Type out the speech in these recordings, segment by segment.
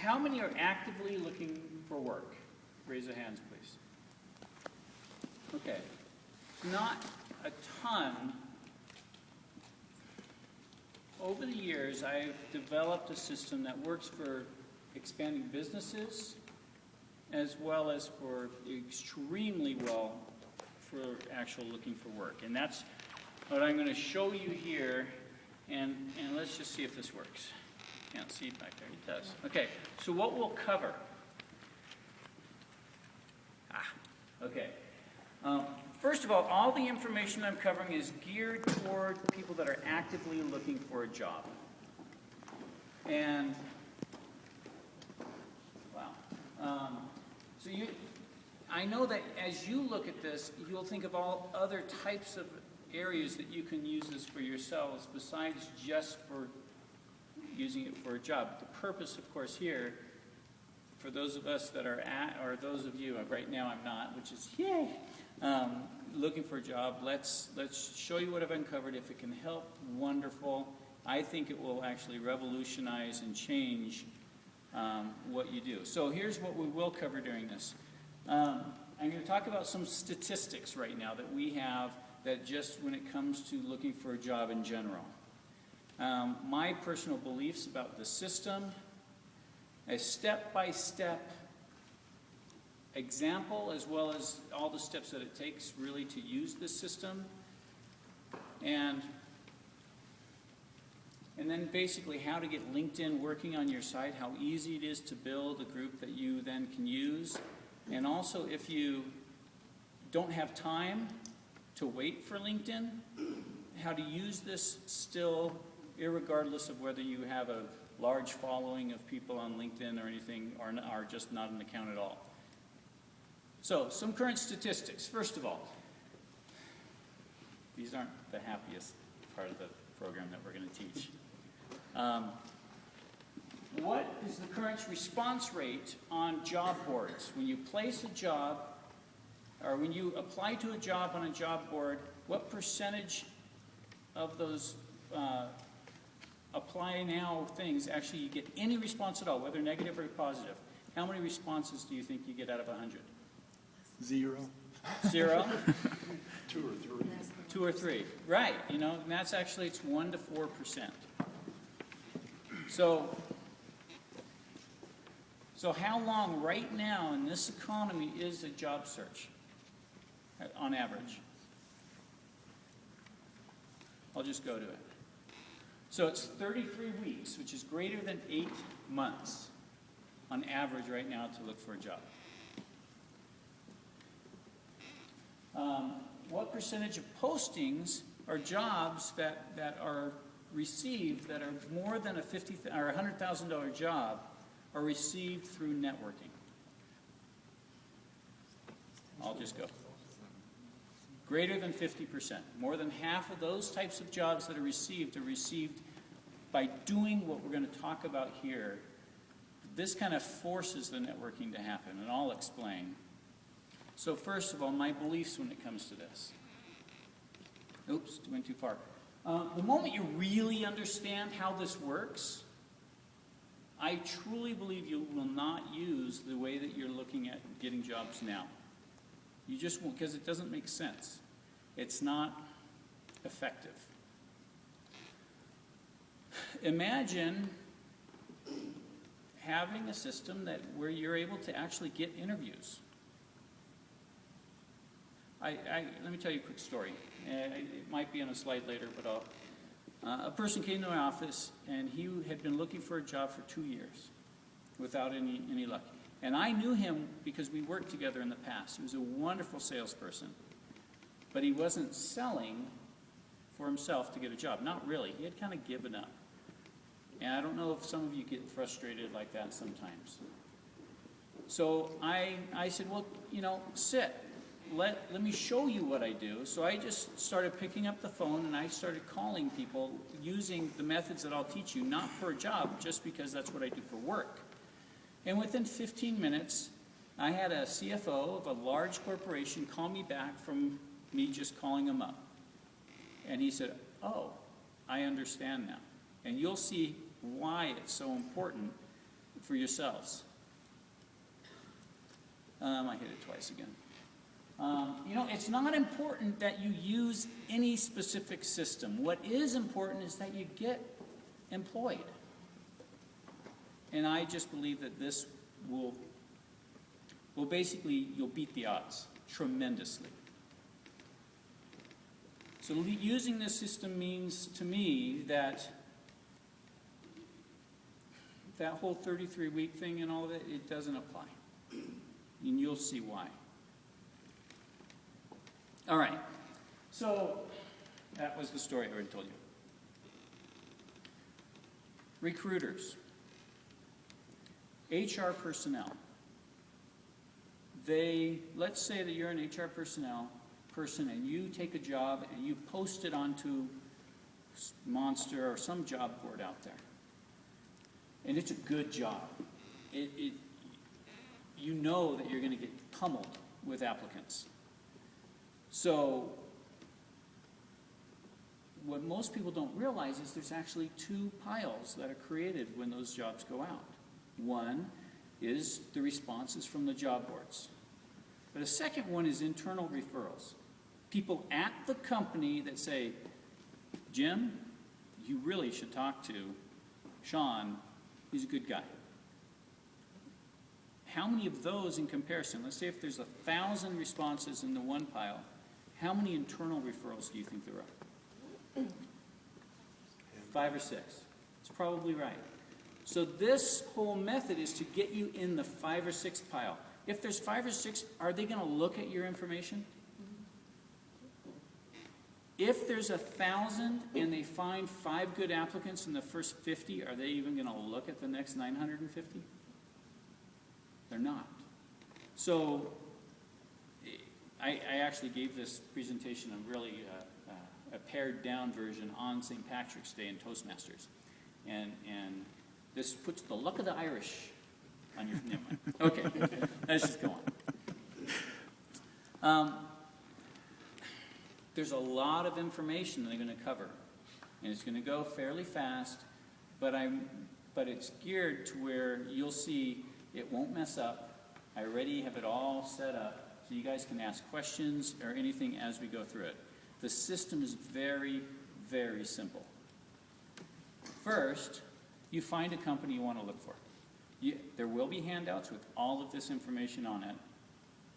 how many are actively looking for work? Raise your hands, please. Okay. Not a ton. Over the years, I've developed a system that works for expanding businesses as well as for extremely well for actual looking for work. And that's what I'm going to show you here. And let's just see if this works. Can't see it back there. It does. Okay, so what we'll cover. Okay. First of all the information I'm covering is geared toward people that are actively looking for a job. And, wow. So I know that as you look at this, you'll think of all other types of areas that you can use this for yourselves besides just for using it for a job. The purpose, of course, here, for those of us that are at, or those of you, right now I'm not, which is, yay, looking for a job, let's show you what I've uncovered. If it can help, wonderful. I think it will actually revolutionize and change what you do. So here's what we will cover during this. I'm going to talk about some statistics right now that we have that just when it comes to looking for a job in general. My personal beliefs about the system, a step-by-step example, as well as all the steps that it takes really to use this system, and then basically how to get LinkedIn working on your site, how easy it is to build a group that you then can use, and also if you don't have time to wait for LinkedIn, how to use this still, irregardless of whether you have a large following of people on LinkedIn or anything, or are just not an account at all. So, some current statistics. First of all, these aren't the happiest part of the program that we're going to teach. What is the current response rate on job boards? When you place a job, or when you apply to a job on a job board, what percentage of those apply now things actually you get any response at all, whether negative or positive? How many responses do you think you get out of 100? 0. 0? 2 or 3. 2 or 3. Right, you know, and that's actually, it's 1 to 4%. So how long right now in this economy is a job search on average? I'll just go to it. So it's 33 weeks, which is greater than 8 months on average right now to look for a job. What percentage of postings are jobs that are received that are more than a $50,000 or $100,000 job are received through networking? I'll just go. Greater than 50%. More than half of those types of jobs that are received by doing what we're going to talk about here. This kind of forces the networking to happen, and I'll explain. So first of all, my beliefs when it comes to this. Oops, went too far. The moment you really understand how this works, I truly believe you will not use the way that you're looking at getting jobs now. You just won't, because it doesn't make sense. It's not effective. Imagine having a system where you're able to actually get interviews. Let me tell you a quick story. It might be on a slide later, but a person came to my office, and he had been looking for a job for 2 years without any luck. And I knew him because we worked together in the past. He was a wonderful salesperson, but he wasn't selling for himself to get a job. Not really. He had kind of given up. And I don't know if some of you get frustrated like that sometimes. So I said, well, you know, sit. Let me show you what I do. So I just started picking up the phone and I started calling people using the methods that I'll teach you, not for a job, just because that's what I do for work. And within 15 minutes, I had a CFO of a large corporation call me back from me just calling him up. And he said, oh, I understand now. And you'll see why it's so important for yourselves. I hit it twice again. It's not important that you use any specific system. What is important is that you get employed. And I just believe that this will basically, you'll beat the odds tremendously. So using this system means to me that that whole 33-week thing and all of it, it doesn't apply. And you'll see why. All right. So that was the story I already told you. Recruiters. HR personnel. Let's say that you're an HR personnel person and you take a job and you post it onto Monster or some job board out there. And it's a good job. You know that you're going to get pummeled with applicants. So what most people don't realize is there's actually two piles that are created when those jobs go out. One is the responses from the job boards. But a second one is internal referrals. People at the company that say, Jim, you really should talk to Sean. He's a good guy. How many of those in comparison, let's say if there's 1,000 responses in the one pile, how many internal referrals do you think there are? 5 or 6. It's probably right. So this whole method is to get you in the 5 or 6 pile. If there's 5 or 6, are they going to look at your information? If there's 1,000 and they find 5 good applicants in the first 50, are they even going to look at the next 950? They're not. So I actually gave this presentation a really a pared down version on St. Patrick's Day in Toastmasters. And this puts the luck of the Irish on your name. Okay, let's just go on. There's a lot of information that I'm going to cover, and it's going to go fairly fast, but it's geared to where you'll see it won't mess up. I already have it all set up, so you guys can ask questions or anything as we go through it. The system is very, very simple. First, you find a company you want to look for. There will be handouts with all of this information on it,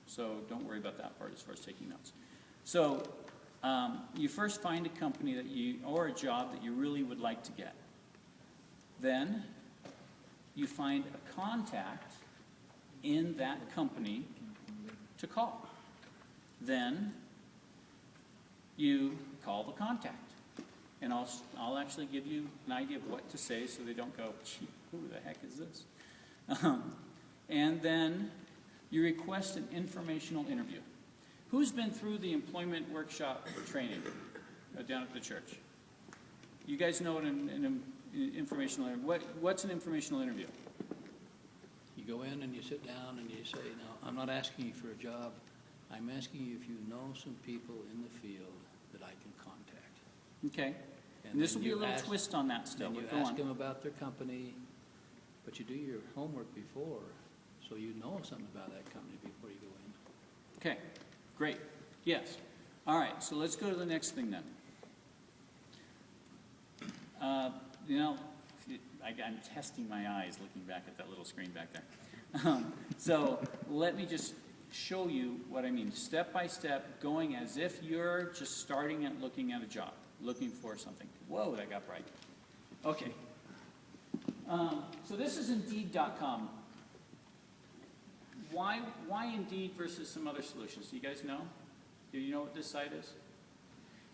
so don't worry about that part as far as taking notes. So you first find a company or a job that you really would like to get. Then you find a contact in that company to call. Then you call the contact. And I'll actually give you an idea of what to say so they don't go, gee, who the heck is this? And then you request an informational interview. Who's been through the employment workshop training down at the church? You guys know what an informational interview, what's an informational interview? You go in and you sit down and you say, no, I'm not asking you for a job. I'm asking you if you know some people in the field that I can contact. Okay. And this will be a little twist on that still. Then you ask them about their company, but you do your homework before, so you know something about that company before you go in. Okay, great. Yes. All right, so let's go to the next thing then. I'm testing my eyes looking back at that little screen back there. So let me just show you what I mean. Step by step, going as if you're just starting at looking at a job, looking for something. Whoa, that got bright. Okay. So this is Indeed.com. Why Indeed versus some other solutions? Do you guys know? Do you know what this site is?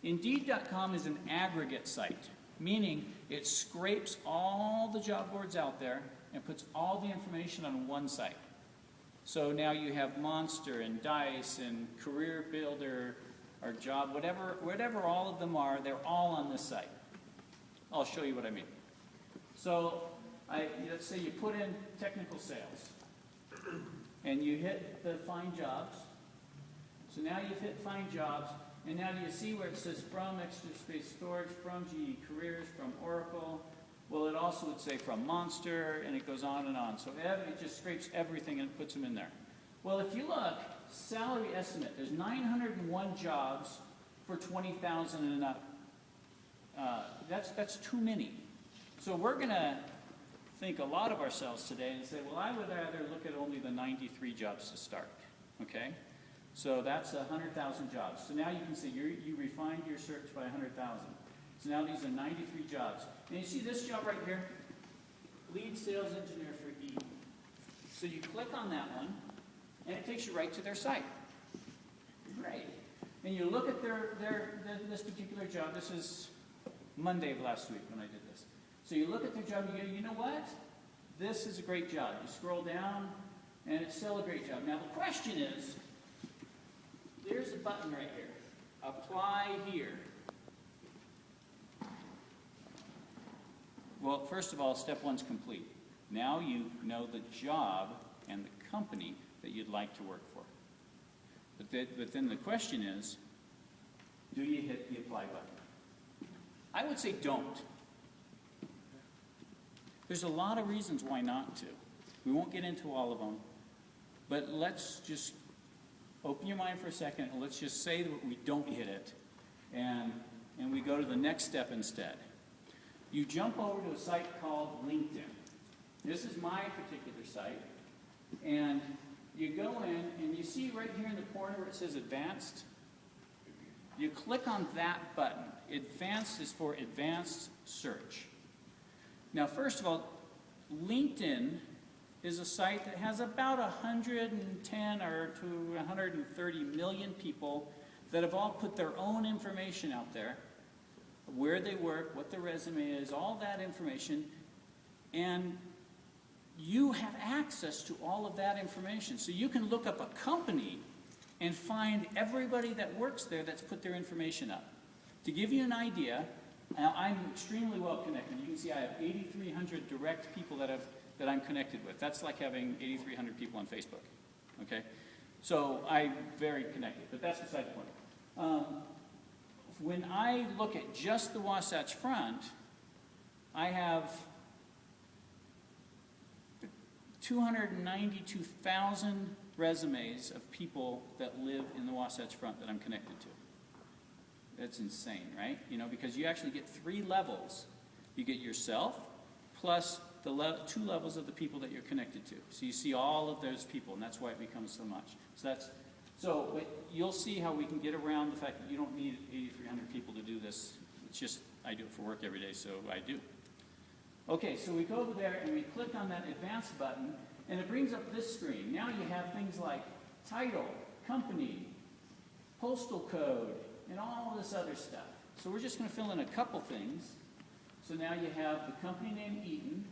Indeed.com is an aggregate site, meaning it scrapes all the job boards out there and puts all the information on one site. So now you have Monster and Dice and Career Builder or Job, whatever all of them are, they're all on this site. I'll show you what I mean. So let's say you put in technical sales and you hit the find jobs. So now you've hit find jobs, and now do you see where it says from Extra Space Storage, from GE Careers, from Oracle, Well, it also would say from Monster, and it goes on and on. So it just scrapes everything and puts them in there. Well, if you look, salary estimate, there's 901 jobs for 20,000 and up. That's too many. So we're going to think a lot of ourselves today and say, well, I would rather look at only the 93 jobs to start. Okay? So that's 100,000 jobs. So now you can see you refined your search by 100,000. So now these are 93 jobs. And you see this job right here? Lead sales engineer for E. So you click on that one, and it takes you right to their site. Great. And you look at this particular job. This is Monday of last week when I did this. So you look at their job, and you go, you know what? This is a great job. You scroll down, and it's still a great job. Now the question is, there's a button right here. Apply here. Well, first of all, step one's complete. Now you know the job and the company that you'd like to work for. But then the question is, do you hit the apply button? I would say don't. There's a lot of reasons why not to. We won't get into all of them. But let's just open your mind for a second and let's just say that we don't hit it. And we go to the next step instead. You jump over to a site called LinkedIn. This is my particular site. And you go in and you see right here in the corner where it says Advanced. You click on that button. Advanced is for Advanced Search. Now, first of all, LinkedIn is a site that has about 110 or to 130 million people that have all put their own information out there, where they work, what their resume is, all that information, and you have access to all of that information. So you can look up a company and find everybody that works there that's put their information up. To give you an idea, I'm extremely well connected. You can see I have 8,300 direct people that I'm connected with. That's like having 8,300 people on Facebook. Okay? So I'm very connected, but that's beside the point. When I look at just the Wasatch Front, I have 292,000 resumes of people that live in the Wasatch Front that I'm connected to. That's insane, right? You know, because you actually get 3 levels. You get yourself plus the 2 levels of the people that you're connected to. So you see all of those people, and that's why it becomes so much. So you'll see how we can get around the fact that you don't need 8,300 people to do this. It's just, I do it for work every day, so I do. Okay, so we go over there and we click on that advanced button, and it brings up this screen. Now you have things like title, company, postal code, and all this other stuff. So we're just going to fill in a couple things. So now you have the company name Eaton,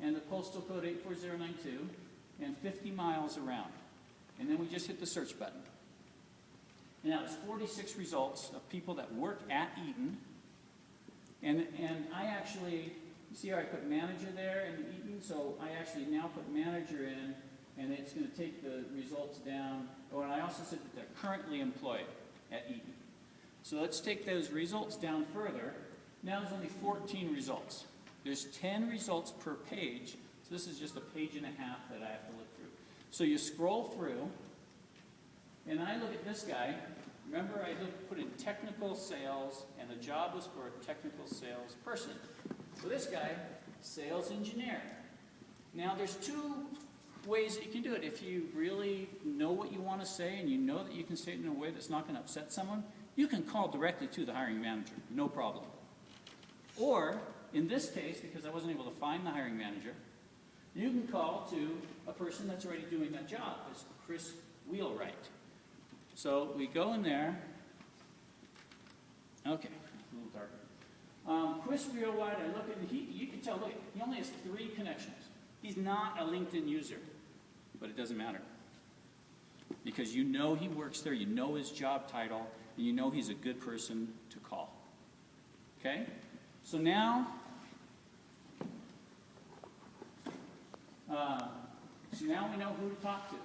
and the postal code 84092, and 50 miles around. And then we just hit the search button. And now it's 46 results of people that work at Eaton. And I actually, you see how I put manager there in Eaton? So I actually now put manager in, and it's going to take the results down. Oh, and I also said that they're currently employed at Eaton. So let's take those results down further. Now there's only 14 results. There's 10 results per page. So this is just a page and a half that I have to look through. So you scroll through, and I look at this guy. Remember, I put in technical sales, and the job was for a technical sales person. So this guy, sales engineer. Now there's 2 ways that you can do it. If you really know what you want to say, and you know that you can say it in a way that's not going to upset someone, you can call directly to the hiring manager, no problem. Or, in this case, because I wasn't able to find the hiring manager, you can call to a person that's already doing that job. It's Chris Wheelwright. So we go in there. Okay, a little darker. Chris Wheelwright, I look at, you can tell, look, he only has 3 connections. He's not a LinkedIn user, but it doesn't matter. Because you know he works there, you know his job title, and you know he's a good person to call. Okay? So now we know who to talk to.